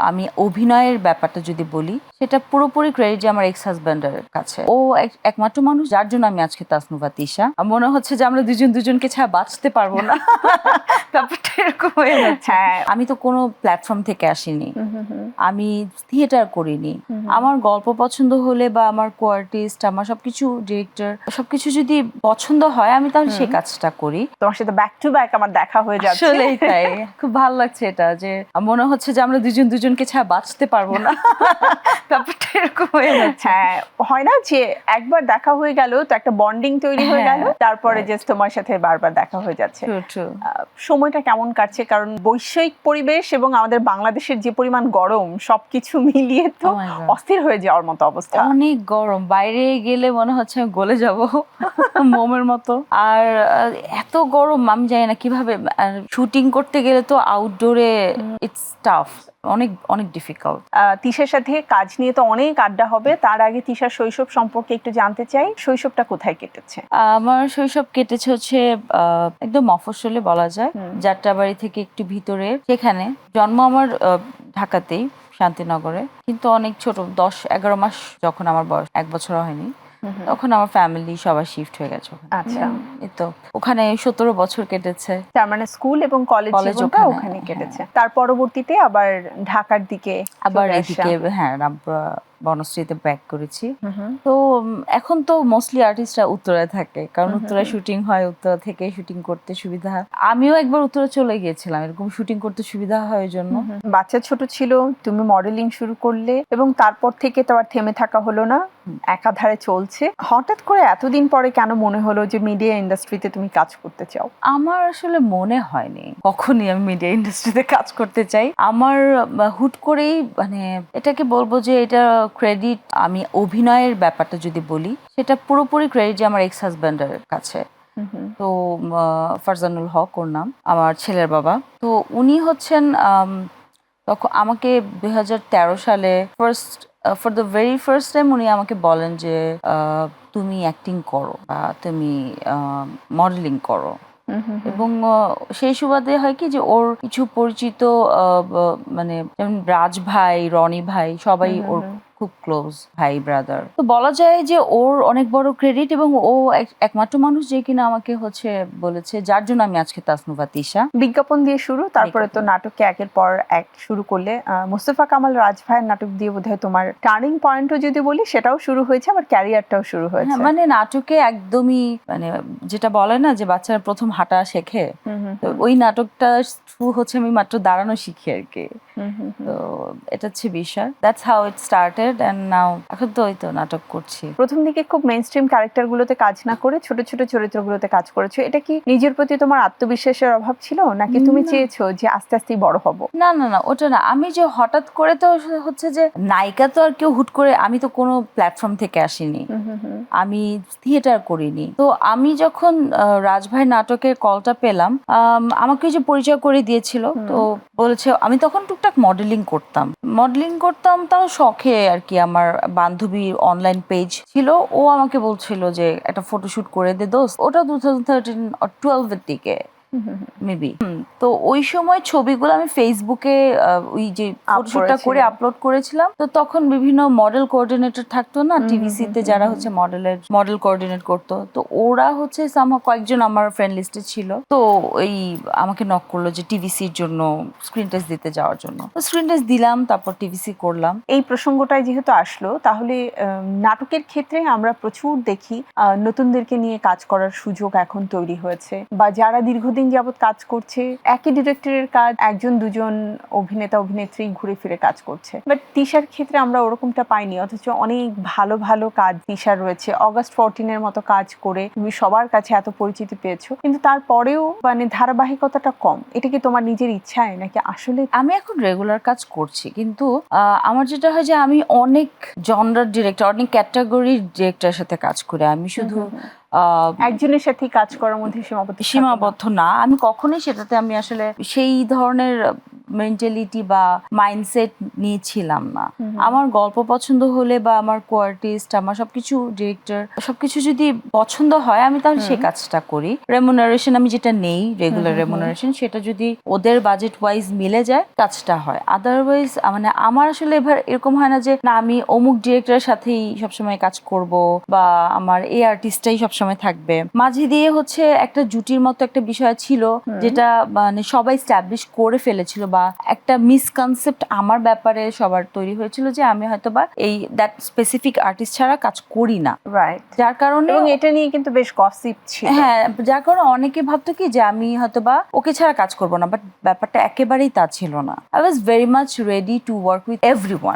আমি অভিনয়ের ব্যাপারটা যদি বলি, সেটা পুরোপুরি ক্রেডিট যে আমার এক্স হাজব্যান্ডের কাছে। ও একমাত্র মানুষ যার জন্য আমি আজকে তাসনুভা তিশা। মনে হচ্ছে যে আমরা দুজনকে ছাড়া বাঁচতে পারবো না, ব্যাপারটা এরকম হয়ে যাচ্ছে। আমি তো কোনো প্ল্যাটফর্ম থেকে আসিনি, আমি থিয়েটার করিনি। আমার গল্প পছন্দ হলে বা আমার কো-আর্টিস্ট, আমার সবকিছু ডিরেক্টর সবকিছু যদি পছন্দ হয়, আমি তাহলে সেই কাজটা করি। তোমার সাথে ব্যাক টু ব্যাক আমার দেখা হয়ে যাচ্ছে। আসলেই তাই, খুব ভালো লাগছে এটা, যে মনে হচ্ছে যে আমরা দুজনকে ছাড়া বাঁচতে পারবো না, ব্যাপারটা এরকম হয়ে যাচ্ছে। হ্যাঁ, হয় না যে একবার দেখা হয়ে গেল তো একটা বন্ডিং তৈরি হয়ে গেল, তারপরে যে তোমার সাথে বারবার দেখা হয়ে যাচ্ছে। সময়টা কেমন কাটছে? কারণ বৈশ্বিক পরিবেশ এবং আমাদের বাংলাদেশের যে পরিমাণ গরম, সবকিছু মিলিয়ে তো অস্থির হয়ে যাওয়ার মতো অবস্থা। অনেক গরম, বাইরে গেলে মনে হচ্ছে আমি গলে যাব মোমের মতো। আর এত গরম, আমি জানি না কিভাবে। শুটিং করতে গেলে তো আউটডোরে ইটস টাফ, অনেক অনেক ডিফিকাল্ট। তিশার সাথে কাজ নিয়ে তো অনেক আড্ডা হবে, তার আগে তিশার শৈশব সম্পর্কে একটু জানতে চাই। শৈশবটা কোথায় কেটেছে? আমার শৈশব কেটেছে হচ্ছে একদম মফস্বলে বলা যায়, যাত্রাবাড়ি থেকে একটু ভিতরে। সেখানে জন্ম আমার ঢাকাতেই, শান্তিনগরে, কিন্তু অনেক ছোট, 10-11 মাস যখন আমার বয়স, 1 বছর হয়নি, তখন আমার ফ্যামিলি সবাই শিফট হয়ে গেছে। আচ্ছা, এই তো ওখানে 17 বছর কেটেছে। তার মানে স্কুল এবং কলেজ জীবনটা ওখানে কেটেছে। তার পরবর্তীতে আবার ঢাকার দিকে, আবার এদিকে, হ্যাঁ, রামপুরা বনশ্রীতে ব্যাক করেছি। তো এখন তো মোস্টলি আর্টিস্টরা উত্তরায় থাকে, কারণ উত্তরায় শুটিং হয়, উত্তরা থেকে শুটিং করতে সুবিধা হয়। আমিও একবার উত্তরা চলে গিয়েছিলাম, এরকম শুটিং করতে সুবিধা হয় ওই জন্য। বাচ্চা ছোট ছিল, তুমি মডেলিং শুরু করলে এবং তারপর থেকে তো আর থেমে থাকা হলো না, একাধারে চলছে। হঠাৎ করে এতদিন পরে কেন মনে হলো যে মিডিয়া ইন্ডাস্ট্রিতে তুমি কাজ করতে চাও? আমার আসলে মনে হয়নি কখনই আমি মিডিয়া ইন্ডাস্ট্রিতে কাজ করতে চাই। আমার হুট করেই, মানে এটাকে বলবো যে এটা ক্রেডিট, আমি অভিনয়ের ব্যাপারটা যদি বলি, সেটা পুরোপুরি ক্রেডিট যে আমার এক্স হাজব্যান্ডের কাছে। তো ফারজানুল হক ওর নাম, আমার ছেলের বাবা। তো উনি হচ্ছেন, তখন আমাকে 2013 সালে for the very first time উনি আমাকে বলেন যে তুমি অ্যাক্টিং করো বা তুমি মডেলিং করো। এবং সেই সুবাদে হয় কি যে ওর কিছু পরিচিত, মানে যেমন রাজ ভাই, রনি ভাই, সবাই ওর খুব ক্লোজ ভাই ব্রাদার। তো বলা যায় যে ওর অনেক বড় ক্রেডিট, এবং ও একমাত্র মানুষ যে কিনা আমাকে হচ্ছে বলেছে, যার জন্য আমি আজকে তাসনুভা তিশা। বিজ্ঞাপন দিয়ে শুরু, তারপরে তো নাটকে একের পর এক শুরু করলে। মোস্তফা কামাল রাজ ভাইয়ের নাটক দিয়ে বোধহয় তোমার টার্নিং পয়েন্টও যদি বলি সেটাও শুরু হয়েছে, আবার ক্যারিয়ারটাও শুরু হয়েছে। মানে নাটকে একদমই, মানে যেটা বলে না যে বাচ্চারা প্রথম হাঁটা শেখে, তো ওই নাটকটা থ্রু হচ্ছে আমি মাত্র দাঁড়ানো শিখি আর কি। তো এটা হচ্ছে বিষয়, that's how it started, and now এখন তো ওই তো নাটক করছি। প্রথম দিকে খুব মেইনস্ট্রিম ক্যারেক্টারগুলোতে কাজ না করে ছোট ছোট চরিত্রগুলোতে কাজ করেছো। এটা কি নিজের প্রতি তোমার আত্মবিশ্বাসের অভাব ছিল, নাকি তুমি চেয়েছো যে আস্তে আস্তে বড় হব? না না না, ওটা না। আমি যে হঠাৎ করে, তো হচ্ছে যে নায়িকা তো আর কেউ হুট করে, আমি তো কোনো প্ল্যাটফর্ম থেকে আসিনি, আমি থিয়েটার করিনি। তো আমি যখন রাজভাই নাটকের কলটা পেলাম, আমাকে যে পরিচয় করে দিয়েছিল, তো বলেছে, আমি তখন টুকটাক মডেলিং করতাম তাও শখে আর কি। আমার বান্ধবীর অনলাইন পেজ ছিল, ও আমাকে বলছিল যে একটা ফটোশুট করে দে দোস্ত। ওটা 2013 or 12 এর দিকে মেবি। তো ওই সময় ছবিগুলো আমি ফেসবুকে ওই যে ফটোশুটটা করে আপলোড করেছিলাম। তো তখন বিভিন্ন মডেল কোঅর্ডিনেটর থাকতো না টিভিসিতে, যারা হচ্ছে মডেল কোঅর্ডিনেট করতো। তো ওরা হচ্ছে কয়েকজন আমার ফ্রেন্ড লিস্টে ছিল। তো ওই আমাকে নক করলো যে টিভিসির জন্য স্ক্রিন টেস্ট দিতে যাওয়ার জন্য। তো স্ক্রিন টেস্ট দিলাম, তারপর টিভিসি করলাম। এই প্রসঙ্গটায় যেহেতু আসলো, তাহলে নাটকের ক্ষেত্রে আমরা প্রচুর দেখি নতুনদেরকে নিয়ে কাজ করার সুযোগ এখন তৈরি হয়েছে, বা যারা দীর্ঘদিন যাবত কাজ করছে, একই ডিরেক্টরের কাজ একজন দুজন অভিনেতা অভিনেত্রী ঘুরে ফিরে কাজ করছে। বাট তিশার ক্ষেত্রে আমরা ওরকমটা পাইনি, অথচ অনেক ভালো ভালো কাজ তিশার রয়েছে। অগাস্ট 14 মতো কাজ করে তুমি সবার কাছে এত পরিচিতি পেয়েছো, কিন্তু তারপরেও মানে ধারাবাহিকতাটা কম। এটা কি তোমার নিজের ইচ্ছায়, নাকি আসলে? আমি এখন রেগুলার কাজ করছি, কিন্তু আমার যেটা হয় যে আমি অনেক জনরার ডিরেক্টর, অনেক ক্যাটাগরির ডিরেক্টরের সাথে কাজ করি। আমি শুধু একজনের সাথে কাজ করার মধ্যে সীমাবদ্ধ না, আমি কখনোই সেটাতে আমি আসলে সেই ধরনের মেন্টালিটি বা মাইন্ডসেট নিয়েছিলাম না। আমার গল্প পছন্দ হলে বা আমার কোয়ার্টিস্ট আমার সবকিছু ডিরেক্টর সবকিছু যদি পছন্দ হয় আমি তাহলে সেই কাজটা করি। রেমুনারেশন আমি যেটা নেই রেগুলার রেমুনারেশন সেটা যদি ওদের বাজেট ওয়াইজ মিলে যায় কাজটা হয়। আদারওয়াইজ মানে আমার আসলে এবার এরকম হয় না যে না আমি অমুক ডিরেক্টরের সাথেই সবসময় কাজ করব বা আমার এই আর্টিস্টটাই সবসময় থাকবে। মাঝে দিয়ে হচ্ছে একটা জুটির মতো একটা বিষয় ছিল যেটা মানে সবাই স্ট্যাবলিশ করে ফেলেছিল বা একটা মিসকনসেপ্ট আমার ব্যাপারে সবার তৈরি হয়েছিল যে আমি হয়তোবা এই দ্যাট স্পেসিফিক আর্টিস্ট ছাড়া কাজ করি না, রাইট। যার কারণে এবং এটা নিয়ে কিন্তু বেশ গসিপ ছিল। হ্যাঁ, যার কারণে অনেকে ভাবতো কি যে আমি হয়তোবা ওকে ছাড়া কাজ করব না, বাট ব্যাপারটা একেবারেই তা ছিল না। I was very much ready to work with everyone.